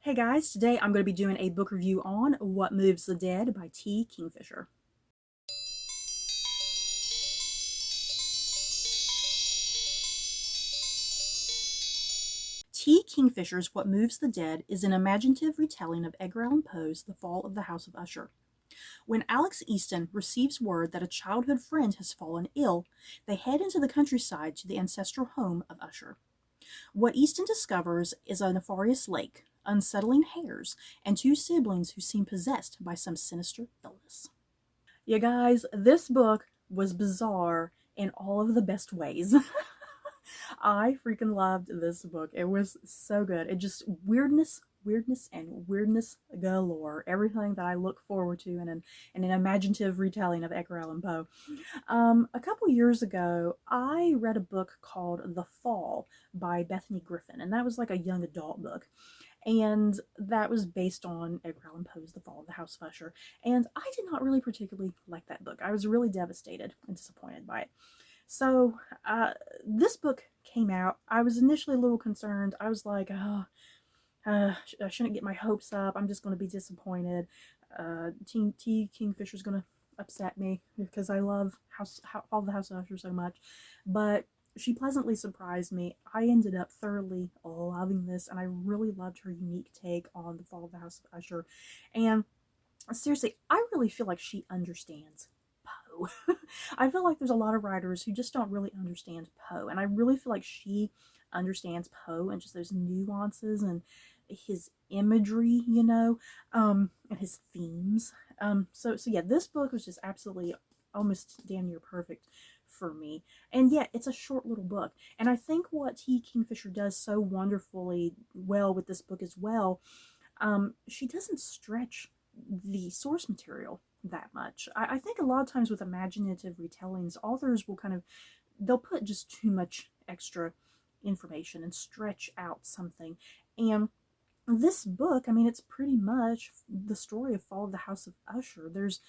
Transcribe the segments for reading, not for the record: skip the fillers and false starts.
Hey guys, today I'm going to be doing a book review on What Moves the Dead by T. Kingfisher. T. Kingfisher's What Moves the Dead is an imaginative retelling of Edgar Allan Poe's The Fall of the House of Usher. When Alex Easton receives word that a childhood friend has fallen ill, they head into the countryside to the ancestral home of Usher. What Easton discovers is a nefarious lake, unsettling hares, and two siblings who seem possessed by some sinister illness. You guys, this book was bizarre in all of the best ways. I freaking loved this book. It was so good. It just and weirdness galore. Everything that I look forward to in an imaginative retelling of Edgar Allan Poe. A couple years ago, I read a book called The Fall by Bethany Griffin, and that was like a young adult book. And that was based on Edgar Allan Poe's The Fall of the House of Usher. And I did not really particularly like that book. I was really devastated and disappointed by it. So this book came out. I was initially a little concerned. I was like, oh, I shouldn't get my hopes up. I'm just going to be disappointed. T. Kingfisher's going to upset me because I love all the House of Usher so much. But she pleasantly surprised me. I ended up thoroughly loving this, and I really loved her unique take on the Fall of the House of Usher. And seriously, I really feel like she understands Poe. I feel like there's a lot of writers who just don't really understand Poe, and I really feel like she understands Poe and just those nuances and his imagery, and his themes. So yeah, this book was just absolutely almost damn near perfect for me. And yet, it's a short little book. And I think what T. Kingfisher does so wonderfully well with this book as well, she doesn't stretch the source material that much. I think a lot of times with imaginative retellings, authors will they'll put just too much extra information and stretch out something. And this book, I mean, it's pretty much the story of Fall of the House of Usher. There's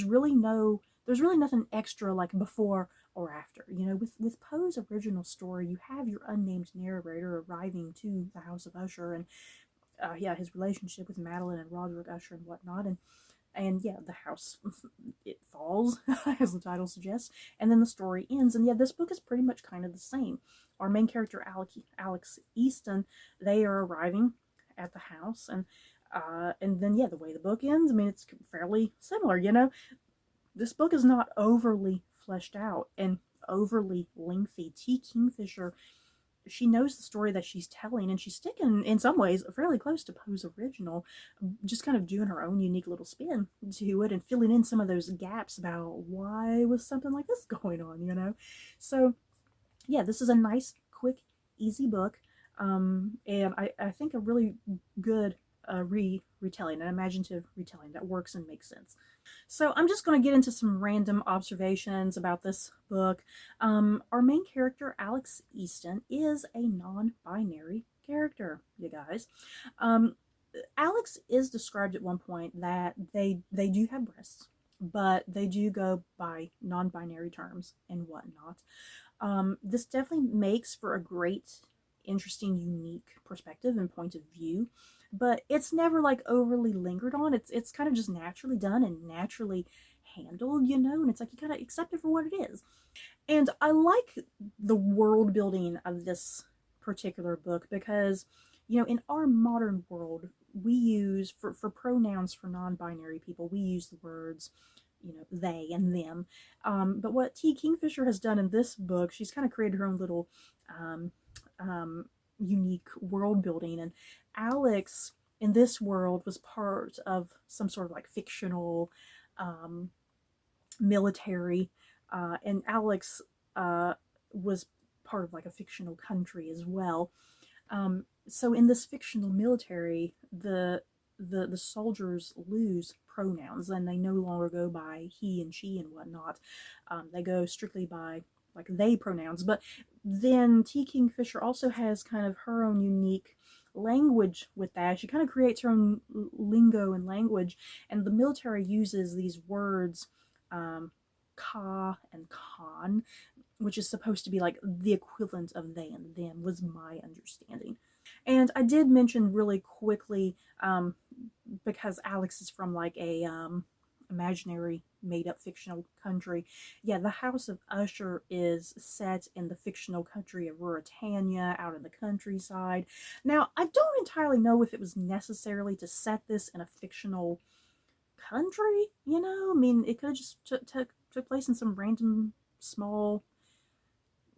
really nothing extra like before or after. With Poe's original story, you have your unnamed narrator arriving to the House of Usher, and yeah, his relationship with Madeline and Roderick Usher and whatnot, and yeah, the house it falls as the title suggests, and then the story ends. And yeah, this book is pretty much kind of the same. Our main character Alex Easton, they are arriving at the house, and then yeah, the way the book ends, I mean, it's fairly similar. This book is not overly fleshed out and overly lengthy. T. Kingfisher, she knows the story that she's telling, and she's sticking in some ways fairly close to Poe's original, just kind of doing her own unique little spin to it and filling in some of those gaps about why was something like this going on. So yeah, this is a nice, quick, easy book, and I think a really good retelling, an imaginative retelling that works and makes sense. So I'm just going to get into some random observations about this book. Our main character, Alex Easton, is a non-binary character, you guys. Alex is described at one point that they do have breasts, but they do go by non-binary terms and whatnot. This definitely makes for a great, interesting, unique perspective and point of view, but it's never like overly lingered on. It's kind of just naturally done and naturally handled, and it's like you kind of accept it for what it is. And I like the world building of this particular book because, in our modern world, we use for pronouns for non-binary people, we use the words they and them. But what T. Kingfisher has done in this book, she's kind of created her own little um, unique world building. And Alex in this world was part of some sort of like fictional military, and Alex was part of like a fictional country as well. So in this fictional military, the soldiers lose pronouns, and they no longer go by he and she and whatnot. They go strictly by like they pronouns. But then T. Kingfisher also has kind of her own unique language with that. She kind of creates her own lingo and language, and the military uses these words, ka and con, which is supposed to be like the equivalent of they and them, was my understanding. And I did mention really quickly, because Alex is from like a imaginary, made up fictional country. Yeah, the House of Usher is set in the fictional country of Ruritania, out in the countryside. Now, I don't entirely know if it was necessarily to set this in a fictional country, you know? I mean, it could have just took place in some random small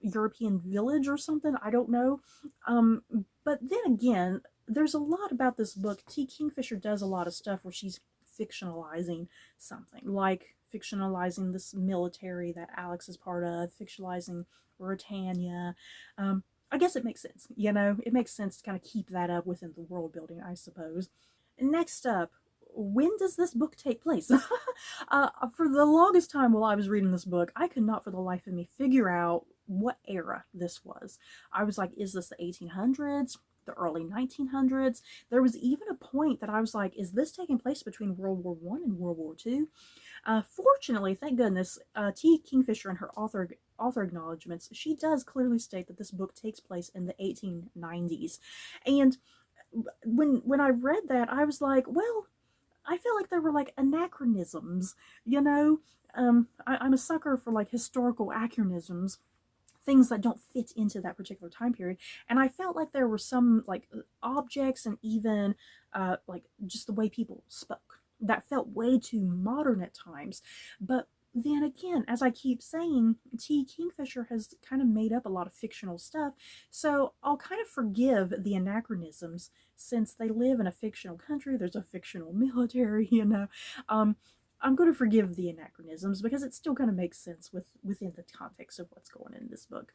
European village or something. I don't know. Um, but then again, there's a lot about this book. T. Kingfisher does a lot of stuff where she's fictionalizing something, like fictionalizing this military that Alex is part of, fictionalizing Britannia. I guess it makes sense. You know, it makes sense to kind of keep that up within the world building, I suppose. Next up, when does this book take place? For the longest time while I was reading this book, I could not for the life of me figure out what era this was. I was like, is this the 1800s? The early 1900s? There was even a point that I was like, is this taking place between World War I and World War II? Fortunately, thank goodness, T. Kingfisher in her author acknowledgments, she does clearly state that this book takes place in the 1890s. And when I read that, I was like, well, I feel like there were like anachronisms, you know? I'm a sucker for like historical anachronisms, things that don't fit into that particular time period. And I felt like there were some like objects and even like just the way people spoke that felt way too modern at times. But then again, as I keep saying, T. Kingfisher has kind of made up a lot of fictional stuff, so I'll kind of forgive the anachronisms since they live in a fictional country. There's a fictional military, you know. Um, I'm going to forgive the anachronisms because it still kind of makes sense within the context of what's going on in this book.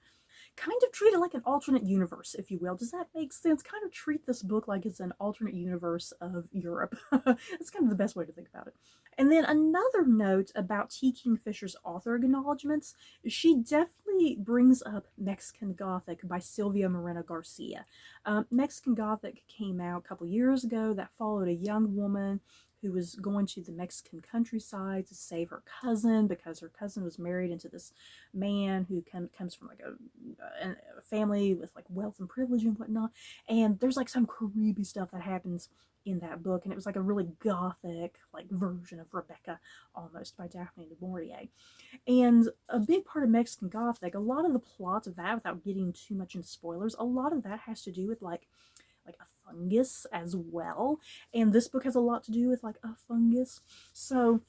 Kind of treat it like an alternate universe, if you will. Does that make sense? Kind of treat this book like it's an alternate universe of Europe. That's kind of the best way to think about it. And then another note about T. Kingfisher's author acknowledgments, she definitely brings up Mexican Gothic by Sylvia Moreno Garcia. Mexican Gothic came out a couple years ago that followed a young woman who was going to the Mexican countryside to save her cousin because her cousin was married into this man who comes from like a family with like wealth and privilege and whatnot. And there's like some creepy stuff that happens in that book, and it was like a really gothic like version of Rebecca almost by Daphne du Maurier. And a big part of Mexican Gothic, a lot of the plot of that, without getting too much into spoilers, a lot of that has to do with like a fungus as well. And this book has a lot to do with like a fungus. So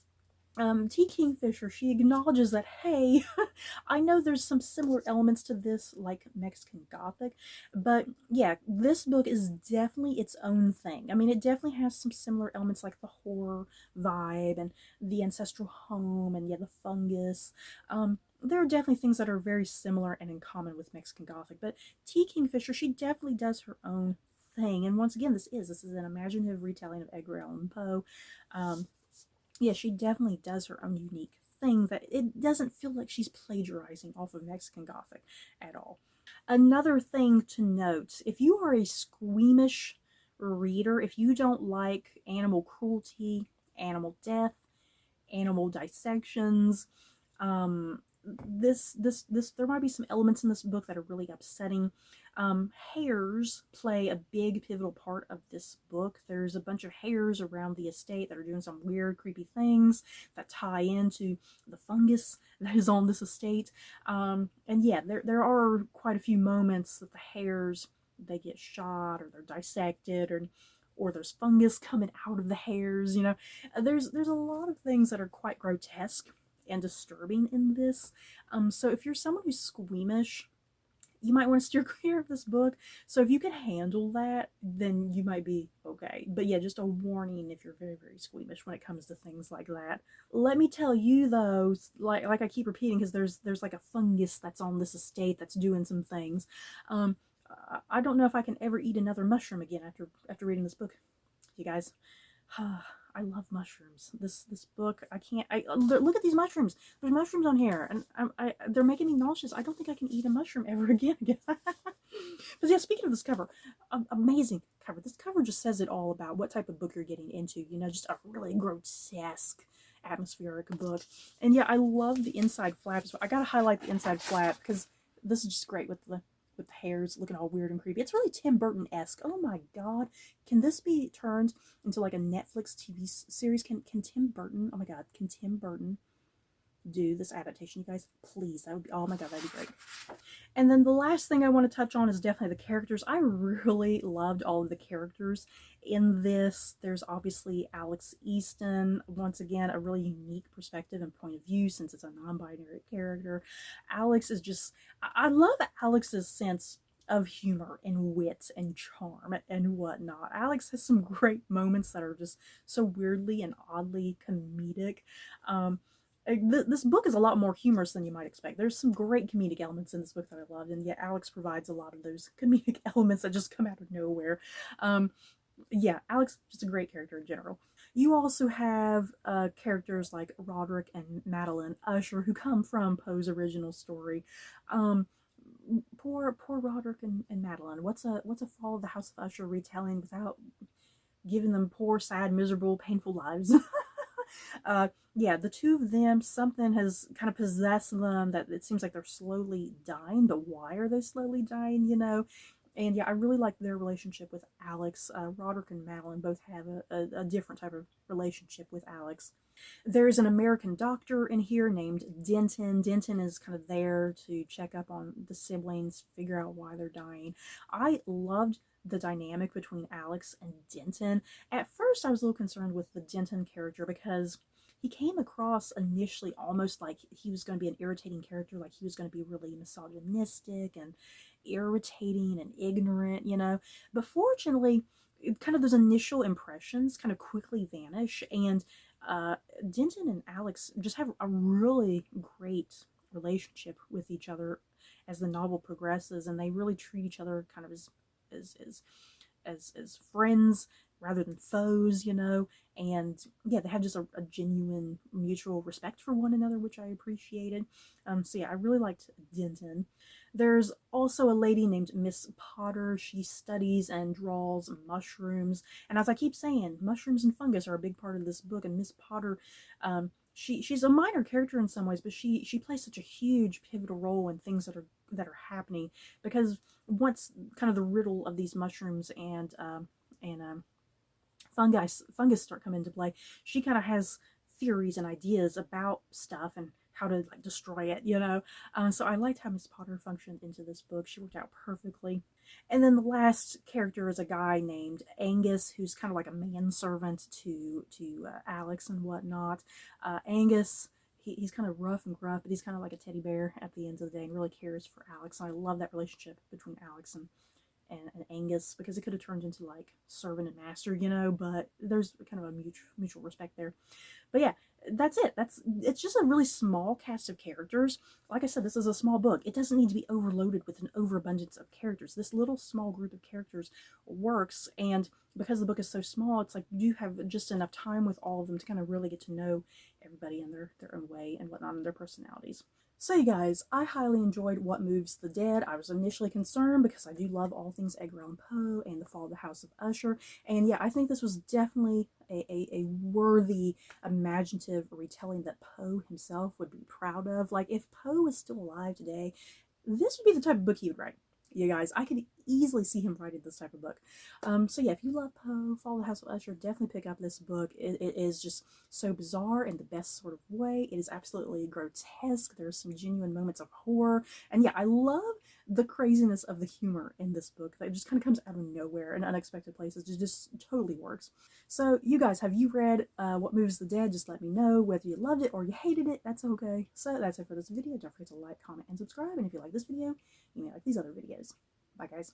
T. Kingfisher, she acknowledges that, hey, I know there's some similar elements to this, like Mexican Gothic, but yeah, this book is definitely its own thing. I mean, it definitely has some similar elements, like the horror vibe and the ancestral home and, yeah, the fungus. There are definitely things that are very similar and in common with Mexican Gothic, but T. Kingfisher, she definitely does her own thing. And once again, this is an imaginative retelling of Edgar Allan Poe. Yeah, she definitely does her own unique thing that it doesn't feel like she's plagiarizing off of Mexican Gothic at all. Another thing to note, if you are a squeamish reader, if you don't like animal cruelty, animal death, animal dissections, there might be some elements in this book that are really upsetting. Hares play a big pivotal part of this book. There's a bunch of hares around the estate that are doing some weird, creepy things that tie into the fungus that is on this estate. And yeah, there are quite a few moments that the hares, they get shot or they're dissected, or there's fungus coming out of the hairs, you know. There's a lot of things that are quite grotesque and disturbing in this. So if you're someone who's squeamish, you might want to steer clear of this book. So if you can handle that, then you might be okay. But yeah, just a warning if you're very, very squeamish when it comes to things like that. Let me tell you though, like I keep repeating, because there's like a fungus that's on this estate that's doing some things. I don't know if I can ever eat another mushroom again after reading this book, you guys. I love mushrooms. This book, I can't. Look at these mushrooms. There's mushrooms on here, and they're making me nauseous. I don't think I can eat a mushroom ever again. But yeah, speaking of this cover, amazing cover. This cover just says it all about what type of book you're getting into. You know, just a really grotesque, atmospheric book. And yeah, I love the inside flap as well. I gotta highlight the inside flap because this is just great with with the hairs looking all weird and creepy. It's really Tim Burton-esque. Oh my god. Can this be turned into like a Netflix TV series? Can Tim Burton, oh my god, can Tim Burton do this adaptation, you guys? Please, that would be, oh my god, that'd be great. And then the last thing I want to touch on is definitely the characters. I really loved all of the characters in this. There's obviously Alex Easton, once again, a really unique perspective and point of view since it's a non-binary character. Alex is just, I love Alex's sense of humor and wit and charm and whatnot. Alex has some great moments that are just so weirdly and oddly comedic. This book is a lot more humorous than you might expect. There's some great comedic elements in this book that I loved, and yet Alex provides a lot of those comedic elements that just come out of nowhere. Yeah, Alex, just a great character in general. You also have characters like Roderick and Madeline Usher, who come from Poe's original story. Poor Roderick and Madeline. What's a Fall of the House of Usher retelling without giving them poor, sad, miserable, painful lives? Yeah, the two of them, something has kind of possessed them that it seems like they're slowly dying, but why are they slowly dying, you know? And yeah, I really like their relationship with Alex. Roderick and Madeline both have a different type of relationship with Alex. There's an American doctor in here named Denton. Denton is kind of there to check up on the siblings, figure out why they're dying. I loved the dynamic between Alex and Denton. At first, I was a little concerned with the Denton character because he came across initially almost like he was going to be an irritating character, like he was going to be really misogynistic and irritating and ignorant, you know. But fortunately, kind of those initial impressions kind of quickly vanish, and Denton and Alex just have a really great relationship with each other as the novel progresses, and they really treat each other kind of as friends rather than foes, you know. And yeah, they have just a genuine mutual respect for one another, which I appreciated. So yeah, I really liked Denton. There's also a lady named Miss Potter. She studies and draws mushrooms, and as I keep saying, mushrooms and fungus are a big part of this book. And Miss Potter, she's a minor character in some ways, but she plays such a huge pivotal role in things that are happening, because once kind of the riddle of these mushrooms and fungus start coming into play, she kind of has theories and ideas about stuff and how to like destroy it, you know. So I liked how Miss Potter functioned into this book. She worked out perfectly. And then the last character is a guy named Angus, who's kind of like a manservant to Alex and whatnot. Angus, he's kind of rough and gruff, but he's kind of like a teddy bear at the end of the day and really cares for Alex. And I love that relationship between Alex and Angus, because it could have turned into like servant and master, you know, but there's kind of a mutual respect there. But yeah, that's it. It's just a really small cast of characters. Like I said, this is a small book. It doesn't need to be overloaded with an overabundance of characters. This little small group of characters works, and because the book is so small, it's like you have just enough time with all of them to kind of really get to know everybody in their own way and whatnot, and their personalities. So you guys, I highly enjoyed What Moves the Dead. I was initially concerned because I do love all things Edgar Allan Poe and The Fall of the House of Usher. And yeah, I think this was definitely a worthy, imaginative retelling that Poe himself would be proud of. Like, if Poe was still alive today, this would be the type of book he would write. You guys, I could easily see him writing this type of book. So yeah, if you love Poe, Fall of the House of Usher, definitely pick up this book. It is just so bizarre in the best sort of way. It is absolutely grotesque. There's some genuine moments of horror. And yeah, I love the craziness of the humor in this book that just kind of comes out of nowhere in unexpected places. It just totally works. So you guys, have you read What Moves the Dead? Just let me know whether you loved it or you hated it. That's okay. So that's it for this video. Don't forget to like, comment, and subscribe. And if you like this video, you may like these other videos. Bye guys.